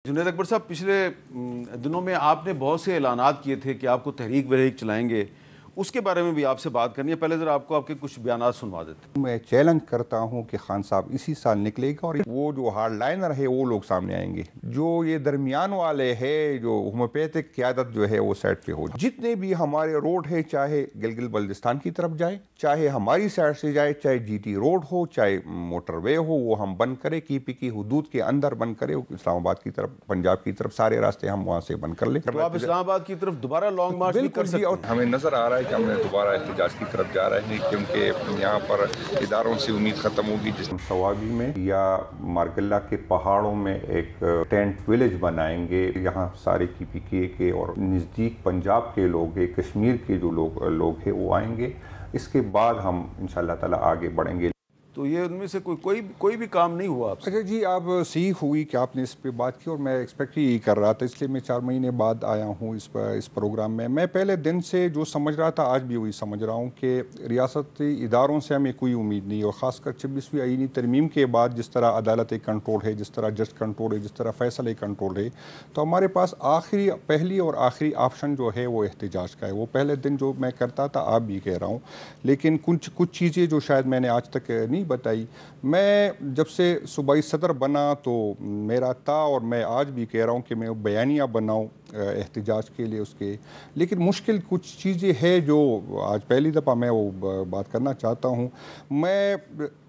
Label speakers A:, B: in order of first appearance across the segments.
A: جنید اکبر صاحب، پچھلے دنوں میں آپ نے بہت سے اعلانات کیے تھے کہ آپ کو تحریک وحریک چلائیں گے، اس کے بارے میں بھی آپ سے بات کرنی ہے۔ پہلے ذرا آپ کو آپ کے کچھ بیانات سنوا دیتے ہیں۔
B: میں چیلنج کرتا ہوں کہ خان صاحب اسی سال نکلے گا اور وہ جو ہارڈ لائنر ہے وہ لوگ سامنے آئیں گے، جو یہ درمیان والے ہے، جو ہومیوپیتھک قیادت جو ہے وہ سائڈ پہ ہو۔ جتنے بھی ہمارے روڈ ہے، چاہے گلگت بلتستان کی طرف جائے، چاہے ہماری سائڈ سے جائے، چاہے جی ٹی روڈ ہو، چاہے موٹر وے ہو، وہ ہم بند کرے، کی پی کی حدود کے اندر بند کرے، اسلام آباد کی طرف، پنجاب کی طرف، سارے راستے ہم وہاں سے بند کر لیں۔
A: تو آپ اسلام آباد کی طرف دوبارہ لانگ مارچ بھی کر سکتے ہیں؟
B: ہمیں نظر آ رہا ہے کہ ہم دوبارہ احتجاج کی طرف جا رہے ہیں، کیونکہ یہاں پر اداروں سے امید ختم ہوگی۔ جس سوابی میں یا مارگلہ کے پہاڑوں میں ایک ٹینٹ ویلیج بنائیں گے، یہاں سارے کی پی کے اور نزدیک پنجاب کے لوگ ہیں، کشمیر کے جو لوگ ہیں وہ آئیں گے۔ اس کے بعد ہم انشاءاللہ تعالی آگے بڑھیں گے۔
A: تو یہ ان میں سے کوئی بھی کام نہیں ہوا آپ سے؟
B: اچھا جی، آپ صحیح ہوئی کہ آپ نے اس پہ بات کی، اور میں ایکسپیکٹ ہی کر رہا تھا، اس لیے میں 4 مہینے بعد آیا ہوں اس پروگرام میں۔ میں پہلے دن سے جو سمجھ رہا تھا، آج بھی وہی سمجھ رہا ہوں کہ ریاستی اداروں سے ہمیں کوئی امید نہیں، اور خاص کر 26ویں آئینی ترمیم کے بعد جس طرح عدالت کنٹرول ہے، جس طرح جج کنٹرول ہے، جس طرح فیصلے کنٹرول ہے، تو ہمارے پاس پہلی اور آخری آپشن جو ہے وہ احتجاج کا ہے۔ وہ پہلے دن جو میں کرتا تھا، آپ بھی کہہ رہا ہوں، لیکن کچھ چیزیں جو شاید میں نے آج تک نہیں بتائی، میں جب سے صوبائی صدر بنا تو میرا تھا، اور میں آج بھی کہہ رہا ہوں کہ میں بیانیہ بناؤں احتجاج کے لیے اس کے، لیکن مشکل کچھ چیزیں ہے جو آج پہلی دفعہ میں وہ بات کرنا چاہتا ہوں۔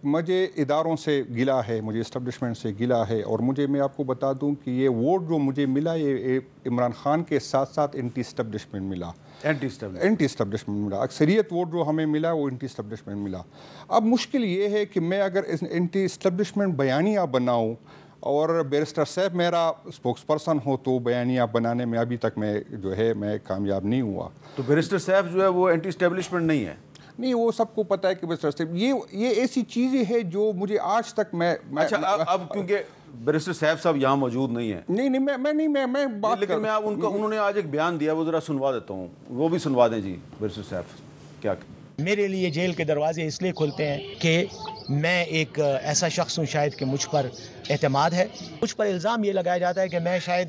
B: مجھے اداروں سے گلہ ہے، مجھے اسٹیبلشمنٹ سے گلہ ہے، اور میں آپ کو بتا دوں کہ یہ ووٹ جو مجھے ملا، یہ عمران خان کے ساتھ ساتھ اینٹی اسٹیبلشمنٹ ملا، اینٹی اسٹیبلشمنٹ ملا۔ اکثریت ووٹ جو ہمیں ملا وہ اینٹی اسٹیبلشمنٹ ملا۔ اب مشکل یہ ہے کہ میں اگر اینٹی اسٹیبلشمنٹ بیانیہ بناؤں اور بیرسٹر صاحب میرا اسپوکس پرسن ہو، تو بیانیہ بنانے میں ابھی تک میں کامیاب نہیں ہوا۔
A: تو بیرسٹر صاحب جو ہے وہ اینٹی اسٹیبلشمنٹ نہیں ہے؟
B: نہیں، وہ سب کو پتہ ہے کہ بیرسٹر صاحب یہ ایسی چیزیں ہیں جو مجھے آج تک
A: اچھا، اب کیونکہ بیرسٹر صاحب یہاں موجود نہیں ہیں۔
B: میں بات
A: لیکن میں انہوں نے آج ایک بیان دیا، وہ ذرا سنوا دیتا ہوں، وہ بھی سنوا دیں جی۔ بیرسٹر صاحب کیا؟
C: میرے لیے جیل کے دروازے اس لیے کھلتے ہیں کہ میں ایک ایسا شخص ہوں شاید کہ مجھ پر اعتماد ہے، مجھ پر الزام یہ لگایا جاتا ہے کہ میں شاید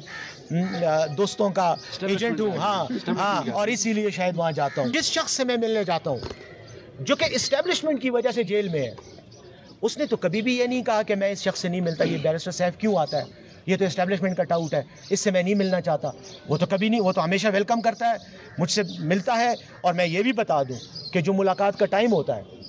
C: دوستوں کا ایجنٹ ہوں، ہاں، اور اسی لیے شاید وہاں جاتا ہوں۔ جس شخص سے میں ملنے جاتا ہوں جو کہ اسٹیبلشمنٹ کی وجہ سے جیل میں ہے، اس نے تو کبھی بھی یہ نہیں کہا کہ میں اس شخص سے نہیں ملتا، یہ بیرسٹر صاحب کیوں آتا ہے، یہ تو اسٹیبلشمنٹ کا ٹاؤٹ ہے، اس سے میں نہیں ملنا چاہتا۔ وہ تو کبھی نہیں، وہ تو ہمیشہ ویلکم کرتا ہے، مجھ سے ملتا ہے۔ اور میں یہ بھی بتا دوں کہ جو ملاقات کا ٹائم ہوتا ہے،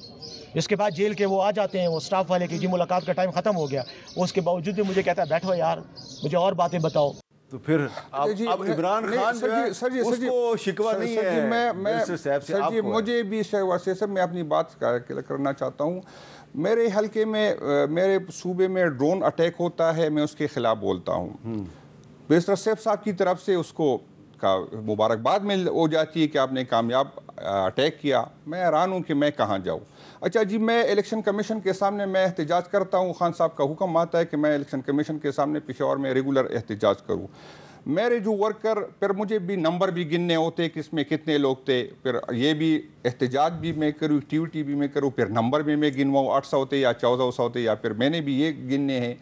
C: اس کے بعد جیل کے وہ آ جاتے ہیں، وہ سٹاف والے کہ جی ملاقات کا ٹائم ختم ہو گیا، اس کے باوجود بھی مجھے کہتا ہے بیٹھو یار، مجھے اور باتیں بتاؤ۔
A: تو پھر اب عمران خان جو ہے اس کو شکوہ نہیں ہے بیرسٹر صاحب سے، آپ کو
B: مجھے بھی سر میں اپنی بات کرنا چاہتا ہوں۔ میرے حلقے میں، میرے صوبے میں ڈرون اٹیک ہوتا ہے، میں اس کے خلاف بولتا ہوں۔ بیرسٹر صاحب کی طرف سے اس کو مبارکباد میں ہو جاتی ہے کہ آپ نے کامیاب اٹیک کیا۔ میں حیران ہوں کہ میں کہاں جاؤں۔ اچھا جی، میں الیکشن کمیشن کے سامنے میں احتجاج کرتا ہوں، خان صاحب کا حکم آتا ہے کہ میں الیکشن کمیشن کے سامنے پشاور میں ریگولر احتجاج کروں۔ میرے جو ورکر، پھر مجھے بھی نمبر بھی گننے ہوتے کہ اس میں کتنے لوگ تھے، پھر یہ بھی احتجاج بھی میں کروں، ایکٹیویٹی بھی میں کروں، پھر نمبر بھی میں گنواؤں، 800 تھے یا 1400 تھے، یا پھر میں نے بھی یہ گننے ہیں۔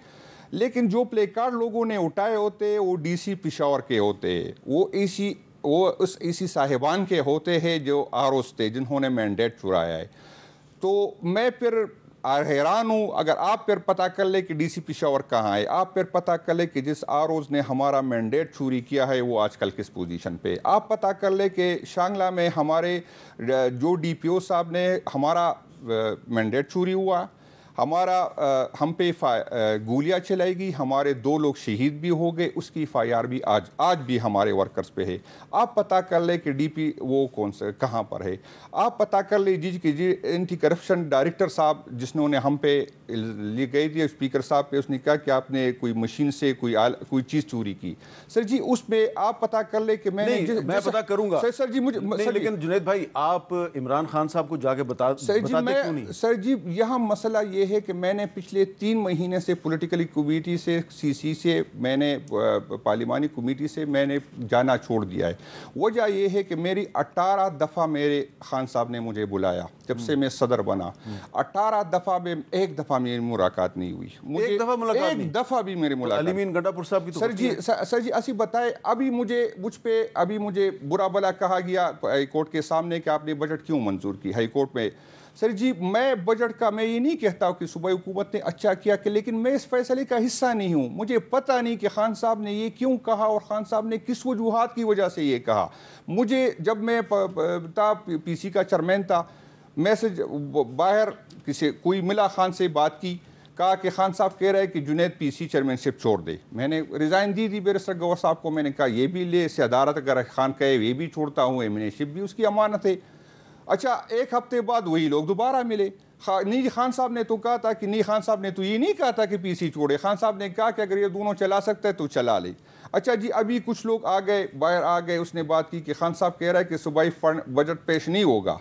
B: لیکن جو پلے کارڈ لوگوں نے اٹھائے ہوتے وہ ڈی سی پشاور کے ہوتے، وہ اس اے سی صاحبان کے ہوتے ہیں جو آروز تھے، جنہوں نے مینڈیٹ چرایا ہے۔ تو میں پھر حیران ہوں، اگر آپ پھر پتہ کر لیں کہ ڈی سی پشاور کہاں ہے، آپ پھر پتہ کر لیں کہ جس آروز نے ہمارا مینڈیٹ چوری کیا ہے وہ آج کل کس پوزیشن پہ، آپ پتہ کر لیں کہ شانگلہ میں ہمارے جو ڈی پی او صاحب نے ہمارا مینڈیٹ چوری ہوا، ہم پہ گولیاں چلائی گئی، ہمارے 2 لوگ شہید بھی ہو گئے، اس کی FIR بھی آج بھی ہمارے ورکرز پہ ہے۔ آپ پتہ کر لیں کہ ڈی پی وہ کہاں پر ہے۔ آپ پتہ کر لیں جی اینٹی کرپشن ڈائریکٹر صاحب جس نے ہم پہ لی گئی تھی، اسپیکر صاحب پہ، اس نے کہا کہ آپ نے کوئی مشین سے کوئی چیز چوری کی۔ سر جی اس میں آپ پتہ کر لیں کہ میں
A: پتہ کروں گا
B: سر جی مجھے،
A: لیکن جنید بھائی آپ عمران خان صاحب کو جا کے بتا کیوں نہیں؟
B: سر جی یہاں مسئلہ یہ ہے کہ میں نے پچھلے 3 مہینے سے پولیٹیکل کمیٹی سے CC سے میں نے پارلیمانی کمیٹی سے میں نے جانا چھوڑ دیا ہے. وجہ یہ ہے کہ میری 18 دفعہ میرے خان صاحب نے مجھے بلایا جب سے میں صدر بنا. 18 دفعہ میں ایک دفعہ میری ملاقات نہیں ہوئی.
A: ایک دفعہ ملاقات نہیں؟
B: ایک دفعہ بھی میری ملاقات.
A: علیم گنڈا پور صاحب کی تو
B: سر جی اسی بتائے ابھی مجھے برا بلا کہا گیا ہائی کورٹ کے سامنے کہ آپ نے بجٹ کیوں منظور کی ہائی کورٹ میں. سر جی میں بجٹ کا میں یہ نہیں کہتا ہوں کہ صوبائی حکومت نے اچھا کیا کہ لیکن میں اس فیصلے کا حصہ نہیں ہوں. مجھے پتہ نہیں کہ خان صاحب نے یہ کیوں کہا اور خان صاحب نے کس وجوہات کی وجہ سے یہ کہا. مجھے جب میں PC کا چیئرمین تھا میں سے باہر کوئی ملا خان سے بات کی کہا کہ خان صاحب کہہ رہے کہ جنید PC چیئرمین شپ چھوڑ دے. میں نے ریزائن دی بیرسٹر گوہر صاحب کو. میں نے کہا یہ بھی لے صدارت اگر خان کہے یہ بھی چھوڑتا ہوں ایمنیشپ بھی اس کی امانت ہے. اچھا ایک ہفتے بعد وہی لوگ دوبارہ ملے. نہیں خان صاحب نے تو کہا تھا کہ نہیں خان صاحب نے تو یہ نہیں کہا تھا کہ PC چھوڑے. خان صاحب نے کہا کہ اگر یہ دونوں چلا سکتا ہے تو چلا لے. اچھا جی ابھی کچھ لوگ آ گئے باہر آ گئے. اس نے بات کی کہ خان صاحب کہہ رہا ہے کہ صوبائی فنڈ بجٹ پیش نہیں ہوگا.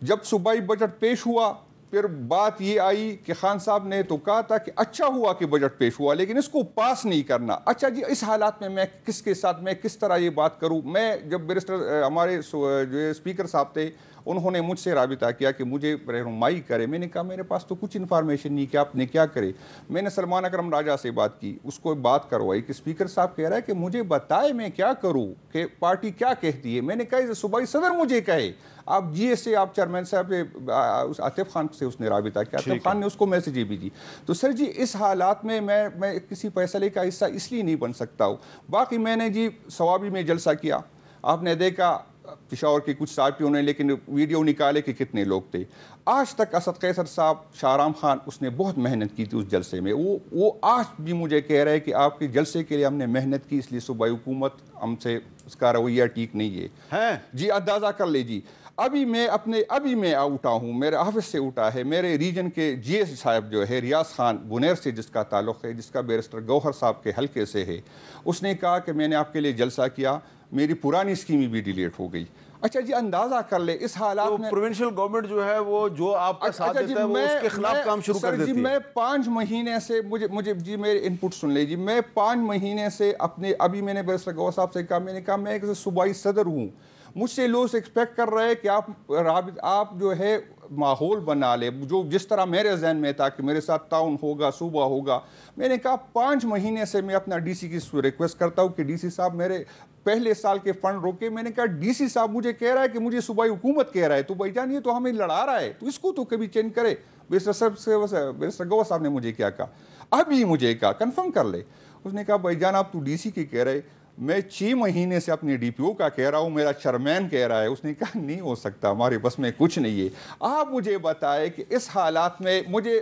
B: جب صوبائی بجٹ پیش ہوا پھر بات یہ آئی کہ خان صاحب نے تو کہا تھا کہ اچھا ہوا کہ بجٹ پیش ہوا لیکن اس کو پاس نہیں کرنا. اچھا جی اس حالات میں کس کے ساتھ میں کس طرح یہ بات کروں. میں جب بیرسٹر ہمارے جو اسپیکر صاحب تھے انہوں نے مجھ سے رابطہ کیا کہ مجھے رہنمائی کرے. میں نے کہا میرے پاس تو کچھ انفارمیشن نہیں کہ آپ نے کیا کرے. میں نے سلمان اکرم راجہ سے بات کی اس کو بات کروائی کہ اسپیکر صاحب کہہ رہا ہے کہ مجھے بتائے میں کیا کروں کہ پارٹی کیا کہتی ہے. میں نے کہا صوبائی صدر مجھے کہے. آپ GS آپ چیئرمین صاحب عاطف خان سے اس نے رابطہ کیا. عاطف خان نے اس کو میسیج بھی دی. تو سر جی اس حالات میں میں کسی فیصلے کا حصہ اس لیے نہیں بن سکتا ہوں. باقی میں نے جی ثوابی میں جلسہ کیا. آپ نے دیکھا پشاور کے کچھ صحافیوں نے لیکن ویڈیو نکالے کہ کتنے لوگ تھے. آج تک اسد قیصر صاحب شاہرام خان اس نے بہت محنت کی تھی اس جلسے میں. وہ آج بھی مجھے کہہ رہے کہ آپ کے جلسے کے لیے ہم نے محنت کی اس لیے صوبائی حکومت ہم سے اس کا رویہ ٹھیک نہیں ہے. جی اندازہ کر لے جی ابھی میں اٹھا ہوں میرے آفس سے اٹھا ہے. میرے ریجن کے GS صاحب جو ہے ریاض خان بنیر سے جس کا تعلق ہے جس کا بیرسٹر گوہر صاحب کے حلقے سے ہے اس نے کہا کہ میں نے آپ کے لیے جلسہ کیا میری پرانی اسکیمی بھی ڈیلیٹ ہو گئی. اچھا جی اندازہ کر لے اس حالات میں
A: پروونشل گورنمنٹ جو ہے وہ جو آپ کا ساتھ دیتا ہے وہ اس کے خلاف کام شروع کر دیتی ہے.
B: میں 5 مہینے سے مجھے جی میرے انپٹ سن لے جی. میں 5 مہینے سے ابھی میں نے بیرسٹر گوہر صاحب سے کہا میں نے کہا میں ایک صوبائی صدر ہوں. مجھ سے لوگ ایکسپیکٹ کر رہے کہ آپ جو ہے ماحول بنا لے جو جس طرح میرے ذہن میں تھا کہ میرے ساتھ تعاون ہوگا صوبہ ہوگا. میں نے کہا 5 مہینے سے میں اپنا DC کی ریکویسٹ کرتا ہوں کہ DC صاحب میرے پہلے سال کے فنڈ روکے. میں نے کہا DC صاحب مجھے کہہ رہا ہے کہ مجھے صوبائی حکومت کہہ رہا ہے تو بھائی جان یہ تو ہمیں لڑا رہا ہے تو اس کو تو کبھی چینج کرے. بیرسٹر گوہر صاحب نے مجھے کیا کہا ابھی مجھے کہا کنفرم کر لے. اس نے کہا بھائی جان آپ تو DC کی کہہ رہے میں 6 مہینے سے اپنی DPO کا کہہ رہا ہوں میرا چیئرمین کہہ رہا ہے. اس نے کہا نہیں ہو سکتا ہمارے بس میں کچھ نہیں ہے. آپ مجھے بتائے کہ اس حالات میں مجھے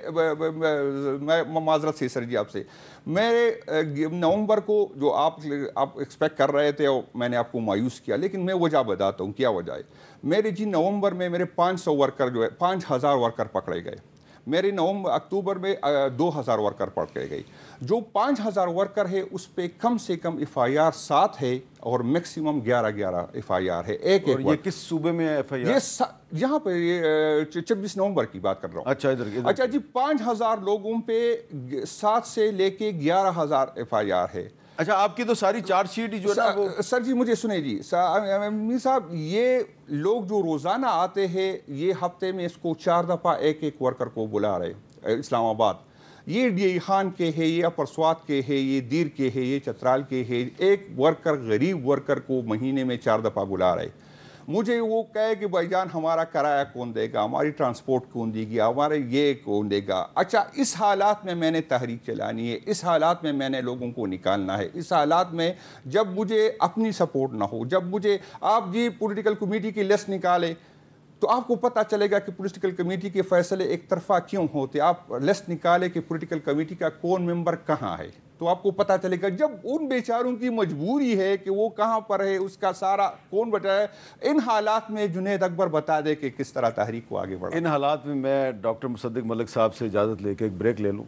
B: میں معذرت سے سر جی آپ سے میرے نومبر کو جو آپ ایکسپیکٹ کر رہے تھے میں نے آپ کو مایوس کیا لیکن میں وجہ بتاتا ہوں کیا وجہ ہے. میرے جی نومبر میں میرے 500 ورکر جو ہے 5000 ورکر پکڑے گئے. میرے اکتوبر میں 2000 ورکر پکڑے گئے. جو 5000 ورکر ہے اس پہ کم سے کم FIR 7 ہے اور میکسیمم 11 FIR ہے. ایک
A: یہ کس صوبے میں FIR؟
B: یہ یہاں پہ 26 نومبر کی بات کر رہا ہوں.
A: اچھا ادھر
B: اچھا جی 5000 لوگوں پہ 7 سے لے کے 11000 FIR ہے.
A: اچھا آپ کی تو ساری چارج شیٹ ہی جو ہے نا وہ
B: سر جی مجھے سنیں جی صاحب یہ لوگ جو روزانہ آتے ہیں یہ ہفتے میں اس کو 4 دفعہ ایک ورکر کو بلا رہے. اسلام آباد یہ DI خان کے ہے یہ پرسوات کے ہے یہ دیر کے ہے یہ چترال کے ہے. ایک ورکر غریب ورکر کو مہینے میں 4 دفعہ بلا رہے. مجھے وہ کہے کہ بھائی جان ہمارا کرایہ کون دے گا ہماری ٹرانسپورٹ کون دے گی ہمارے یہ کون دے گا. اچھا اس حالات میں نے تحریک چلانی ہے. اس حالات میں نے لوگوں کو نکالنا ہے. اس حالات میں جب مجھے اپنی سپورٹ نہ ہو جب مجھے آپ جی پولیٹیکل کمیٹی کی لسٹ نکالے تو آپ کو پتہ چلے گا کہ پولیٹیکل کمیٹی کے فیصلے ایک طرفہ کیوں ہوتے. آپ لسٹ نکالے کہ پولیٹیکل کمیٹی کا کون ممبر کہاں ہے تو آپ کو پتہ چلے گا. جب ان بیچاروں کی مجبوری ہے کہ وہ کہاں پر ہے اس کا سارا کون بتائے. ان حالات میں جنید اکبر بتا دے کہ کس طرح تحریک کو آگے بڑھا.
A: ان حالات میں ڈاکٹر مصدق ملک صاحب سے اجازت لے کے ایک بریک لے لوں.